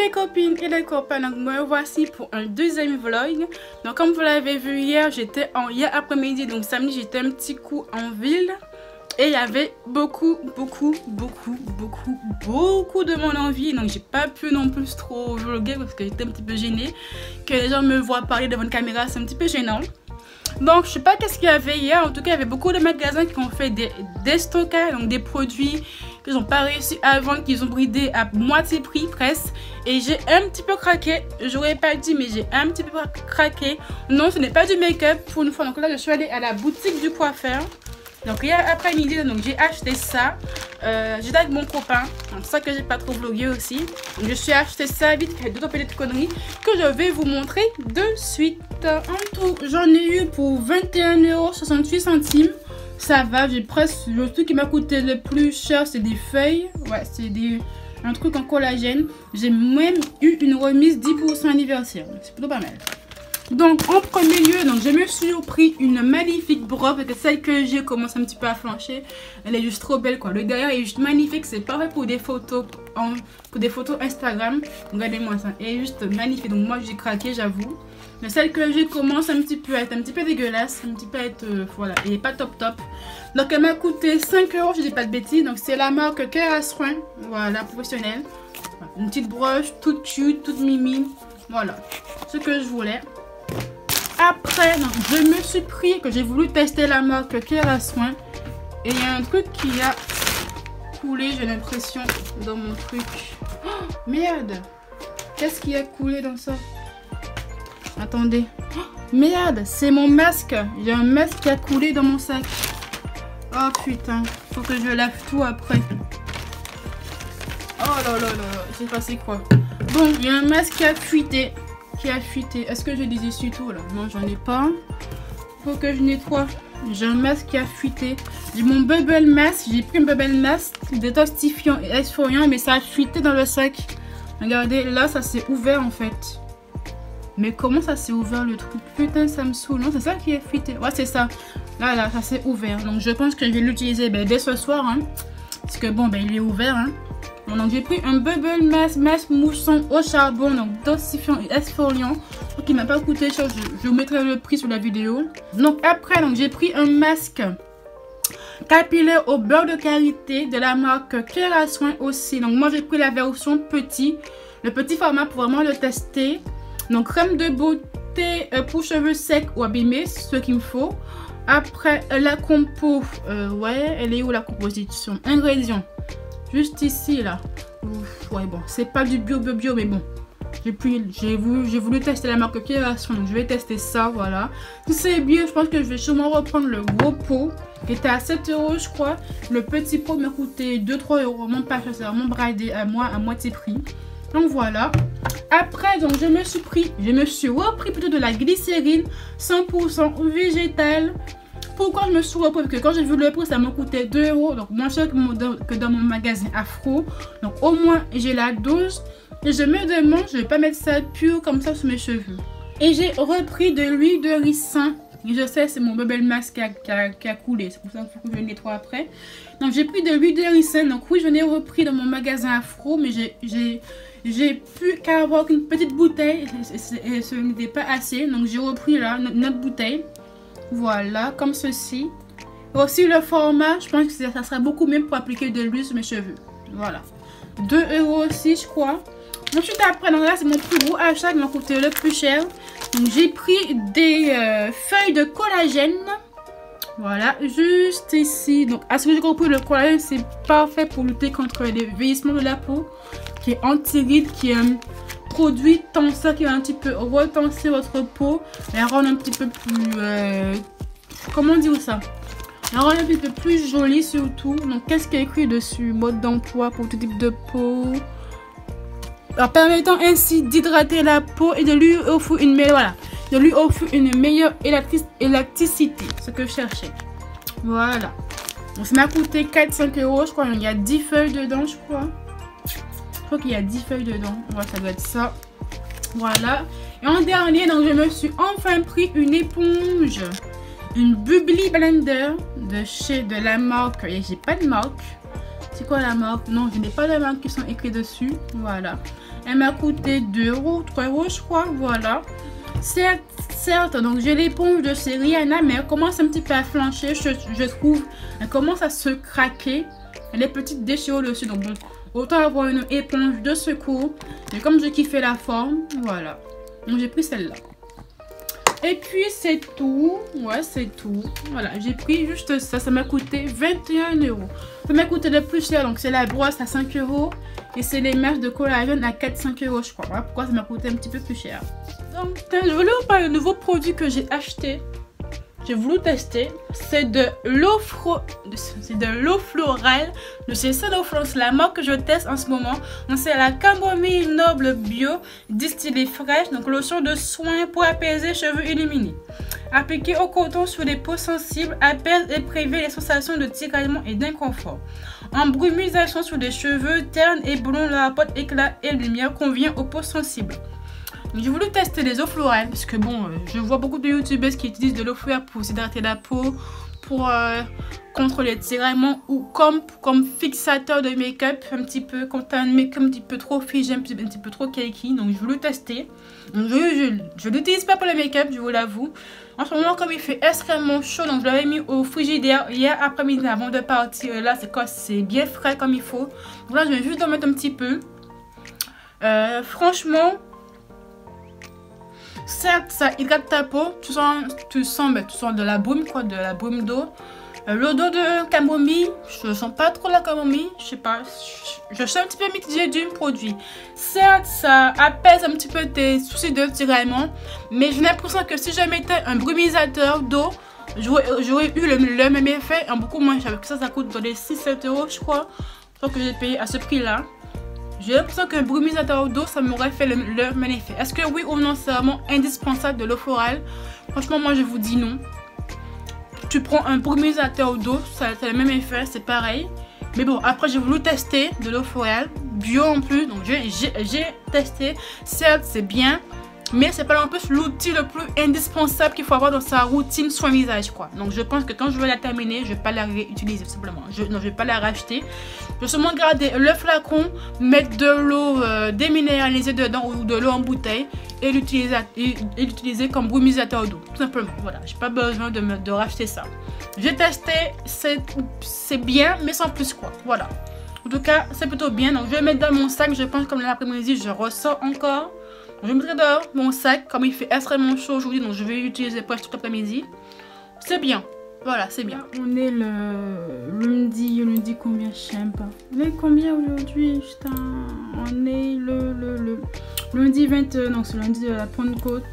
les copines et les copains, donc me voici pour un deuxième vlog. Donc comme vous l'avez vu hier, j'étais hier après-midi, donc samedi j'étais un petit coup en ville. Et il y avait beaucoup de mon envie. Donc j'ai pas pu non plus trop vlogger parce que j'étais un petit peu gênée. Que les gens me voient parler devant une caméra, c'est un petit peu gênant. Donc je sais pas qu'est-ce qu'il y avait hier. En tout cas il y avait beaucoup de magasins qui ont fait des stockages, donc des produits qu'ils n'ont pas réussi à vendre, qu'ils ont bridé à moitié prix presque. Et j'ai un petit peu craqué. J'aurais pas dit mais j'ai un petit peu craqué. Non, ce n'est pas du make-up pour une fois. Donc là je suis allée à la boutique du coiffeur. Donc hier après-midi, donc j'ai acheté ça. J'étais avec mon copain, c'est ça que j'ai pas trop vlogué aussi. Donc je suis acheté ça vite, fait d'autres petites conneries que je vais vous montrer de suite. En tout, j'en ai eu pour 21,68 €. Ça va, j'ai presque. Le truc qui m'a coûté le plus cher, c'est des feuilles. Ouais, c'est un truc en collagène. J'ai même eu une remise 10% anniversaire. C'est plutôt pas mal. Donc en premier lieu, donc je me suis pris une magnifique brosse parce que celle que j'ai commence un petit peu à flancher. Elle est juste trop belle quoi. Le derrière est juste magnifique, c'est parfait pour des photos Instagram. Regardez-moi ça, elle est juste magnifique. Donc moi j'ai craqué, j'avoue. Mais celle que j'ai commence un petit peu à être un petit peu dégueulasse, un petit peu à être voilà, elle est pas top. Donc elle m'a coûté 5 €, je dis pas de bêtises. Donc c'est la marque Kerastran, voilà, professionnelle. Une petite broche toute cute, toute mimi. Voilà, ce que je voulais. Après, donc, je me suis pris que j'ai voulu tester la marque Kerastran. Et il y a un truc qui a coulé, j'ai l'impression, dans mon truc. Oh, merde! Qu'est-ce qui a coulé dans ça? Attendez. Oh, merde! C'est mon masque. Il y a un masque qui a coulé dans mon sac. Oh putain. Faut que je lave tout après. Oh là là là. C'est passé quoi? Bon, il y a un masque qui a fuité. Est-ce que j'ai des essuie tout là? Non, j'en ai pas. Faut que je nettoie. J'ai un masque qui a fuité. J'ai mon bubble mask. J'ai pris un bubble mask détoxifiant et exfoliant, mais ça a fuité dans le sac. Regardez, là ça s'est ouvert en fait. Mais comment ça s'est ouvert le truc? Putain, ça me saoule. Non, c'est ça qui est fuité. Ouais, c'est ça. Là, ça s'est ouvert. Donc je pense que je vais l'utiliser dès ce soir. Hein, parce que bon, il est ouvert. Hein. Donc j'ai pris un bubble mask moussant au charbon, donc dosifiant et exfoliant, qui m'a pas coûté cher. Je vous mettrai le prix sur la vidéo. Donc après, donc j'ai pris un masque capillaire au beurre de karité de la marque Kerastran aussi. Donc moi j'ai pris la version petit, le petit format pour vraiment le tester. Donc crème de beauté pour cheveux secs ou abîmés, c'est ce qu'il me faut. Après la compo, ouais, elle est où la composition? Ingrédients. Juste ici là. Ouf, ouais bon, c'est pas du bio mais bon. J'ai voulu tester la marque Kerastran, donc je vais tester ça, voilà. Si c'est bien, je pense que je vais sûrement reprendre le gros pot qui était à 7 € je crois. Le petit pot m'a coûté 2-3 €, vraiment pas cher, c'est vraiment bradé à moitié prix. Donc voilà. Après donc je me suis repris plutôt de la glycérine 100% végétale. Pourquoi je me suis repris? Parce que quand j'ai vu le prix, ça m'a coûté 2 €, donc moins cher que dans mon magasin Afro. Donc au moins j'ai la dose. Et je me demande, je vais pas mettre ça pur comme ça sur mes cheveux. Et j'ai repris de l'huile de ricin. Et je sais, c'est mon bubble mask qui a coulé. C'est pour ça qu'il faut que je le nettoie après. Donc j'ai pris de l'huile de ricin. Donc oui, je l'ai repris dans mon magasin Afro. Mais j'ai pu qu'avoir une petite bouteille. Et ce n'était pas assez. Donc j'ai repris là notre bouteille. Voilà, comme ceci. Aussi le format, je pense que ça sera beaucoup mieux pour appliquer de l'huile sur mes cheveux. Voilà. 2 € aussi, je crois. Ensuite après, donc là c'est mon plus gros achat qui m'a coûté le plus cher. Donc j'ai pris des feuilles de collagène. Voilà, juste ici. Donc à ce que j'ai compris, le collagène c'est parfait pour lutter contre les vieillissements de la peau. Qui est anti-rides, qui est un produit tenseur qui va un petit peu retenser votre peau. Et rendre un petit peu plus... comment dire ça? La rendre un petit peu plus jolie surtout. Donc qu'est-ce qui est écrit dessus? Mode d'emploi pour tout type de peau. Alors, permettant ainsi d'hydrater la peau et de lui offrir une meilleure élasticité, ce que je cherchais. Voilà. Donc ça m'a coûté 4-5 €, je crois. Il y a 10 feuilles dedans, je crois. Je crois qu'il y a 10 feuilles dedans. Voilà, ça doit être ça. Voilà. Et en dernier, donc je me suis enfin pris une éponge. Une Bubbly Blender de la marque. Et j'ai pas de marque. C'est quoi la marque? Non, je n'ai pas de marque qui sont écrits dessus. Voilà. Elle m'a coûté 2 €, 3 € je crois, voilà. Certes, donc j'ai l'éponge de chez Rihanna, mais elle commence un petit peu à flancher, je trouve. Elle commence à se craquer. Elle est petite déchirure dessus, donc bon, autant avoir une éponge de secours. Mais comme j'ai kiffé la forme, voilà. Donc j'ai pris celle-là. Et puis c'est tout. Ouais, c'est tout. Voilà, j'ai pris juste ça. Ça m'a coûté 21 €. Ça m'a coûté le plus cher. Donc c'est la brosse à 5 € et c'est les mèches de collagène à 4-5 € je crois. Voilà pourquoi ça m'a coûté un petit peu plus cher. Donc je voulais vous parler d'un nouveau produit que j'ai acheté. J'ai voulu tester. C'est de l'eau florale de chez Sonoflore. C'est la marque que je teste en ce moment. C'est la camomille noble bio distillée fraîche. Donc lotion de soin pour apaiser cheveux illuminés. Appliquée au coton sur les peaux sensibles, apaise et prévient les sensations de tiraillement et d'inconfort. Embrumisation sur les cheveux ternes et blonds, leur apporte éclat et lumière, convient aux peaux sensibles. J'ai voulu tester les eaux florales parce que bon, je vois beaucoup de youtubeuses qui utilisent de l'eau florale pour s'hydrater la peau, pour contre les tiraillements ou comme fixateur de make-up un petit peu quand tu as un make-up un petit peu trop figé, un petit peu trop cakey. Donc je voulais tester. Donc, je l'utilise pas pour le make-up, je vous l'avoue. En ce moment, comme il fait extrêmement chaud, donc je l'avais mis au frigidaire hier après-midi avant de partir. Là, c'est bien frais comme il faut. Donc là, je vais juste en mettre un petit peu. Franchement, certes, ça hydrate ta peau, tu sens de la brume, quoi, de la brume d'eau. L'odeur de camomille, je sens pas trop la camomille, je sais pas, je suis un petit peu mitigée du produit. Certes, ça apaise un petit peu tes soucis de tiraillement, mais j'ai l'impression que si je mettais un brumisateur d'eau, j'aurais eu le même effet, en beaucoup moins cher. Ça coûte dans les 6-7 € je crois, sauf que j'ai payé à ce prix-là. J'ai l'impression qu'un brumisateur d'eau, ça m'aurait fait le même effet. Est-ce que oui ou non, c'est vraiment indispensable de l'eau florale? Franchement, moi, je vous dis non. Tu prends un brumisateur d'eau, ça a le même effet, c'est pareil. Mais bon, après, j'ai voulu tester de l'eau florale, bio en plus. Donc, j'ai testé. Certes, c'est bien. Mais c'est pas non plus l'outil le plus indispensable qu'il faut avoir dans sa routine soin visage, quoi. Donc je pense que quand je vais la terminer, je vais pas la réutiliser simplement. Non, je vais pas la racheter. Je vais seulement garder le flacon, mettre de l'eau déminéralisée dedans ou de l'eau en bouteille et l'utiliser comme brumisateur d'eau. Tout simplement, voilà. J'ai pas besoin de racheter ça. J'ai testé, c'est bien, mais sans plus, quoi. Voilà. En tout cas, c'est plutôt bien. Donc je vais mettre dans mon sac. Je pense comme l'après-midi, je ressors encore. Je mettrai dehors mon sac, comme il fait extrêmement chaud aujourd'hui, donc je vais l'utiliser presque tout l'après-midi. C'est bien, voilà, c'est bien. On est le lundi combien, je sais pas. On est combien aujourd'hui, putain. On est le lundi 20, donc c'est lundi de la Pentecôte.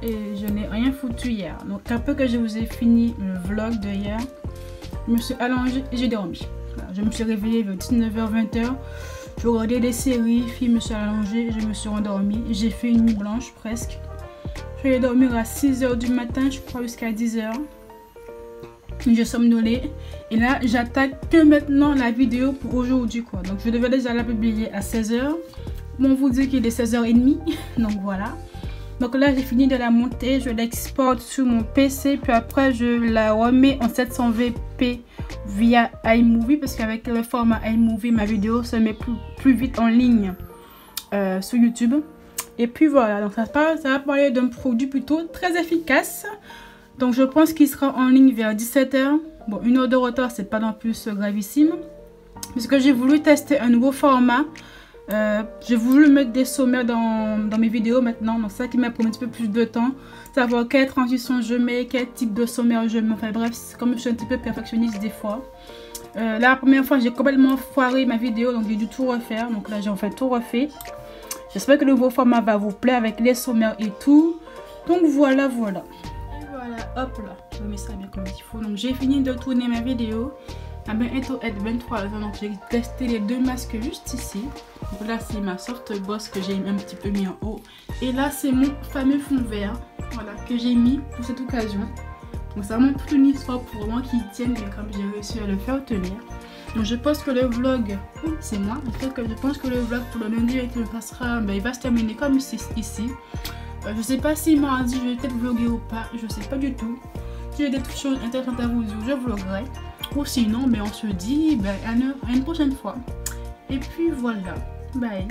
Et je n'ai rien foutu hier. Donc après que je vous ai fini le vlog de hier, je me suis allongée et j'ai dormi. Voilà, je me suis réveillée vers 19h-20h. Je regardais des séries, je me suis allongée, je me suis endormie. J'ai fait une nuit blanche presque. Je vais dormir à 6 h du matin, je crois, jusqu'à 10 h. J'ai somnolé. Et là, j'attaque que maintenant la vidéo pour aujourd'hui, quoi. Donc, je devais déjà la publier à 16 h. Bon, vous dit qu'il est 16h30. Donc, voilà. Donc là, j'ai fini de la monter. Je l'exporte sur mon PC. Puis après, je la remets en 720p via iMovie. Parce qu'avec le format iMovie, ma vidéo se met plus vite en ligne sur YouTube. Et puis voilà. Donc ça va parler d'un produit plutôt très efficace. Donc je pense qu'il sera en ligne vers 17 h. Bon, 1 heure de retard, c'est pas non plus gravissime. Parce que j'ai voulu tester un nouveau format. J'ai voulu mettre des sommaires dans mes vidéos maintenant, donc ça qui m'a pris un petit peu plus de temps, savoir quelle transition je mets, quel type de sommaire je mets, enfin bref, comme je suis un petit peu perfectionniste des fois. La première fois j'ai complètement foiré ma vidéo, donc j'ai dû tout refaire, donc là j'ai en fait tout refait. J'espère que le nouveau format va vous plaire avec les sommaires et tout, donc voilà. Et voilà, hop là, je mets ça bien comme il faut. Donc j'ai fini de tourner ma vidéo. À bientôt être 23 h, donc j'ai testé les deux masques juste ici. Donc là c'est ma soft boss que j'ai un petit peu mis en haut. Et là c'est mon fameux fond vert, voilà, que j'ai mis pour cette occasion. Donc c'est vraiment toute une histoire pour moi qui tienne, mais comme j'ai réussi à le faire tenir. Donc je pense que le vlog, c'est moi, en fait que je pense que le vlog pour le lundi il va se terminer comme ici. Je sais pas si mardi je vais peut-être vlogger ou pas, je sais pas du tout. Si j'ai des choses intéressantes à vous dire, je vloggerai. Ou sinon, on se dit à une prochaine fois. Et puis voilà. Bye.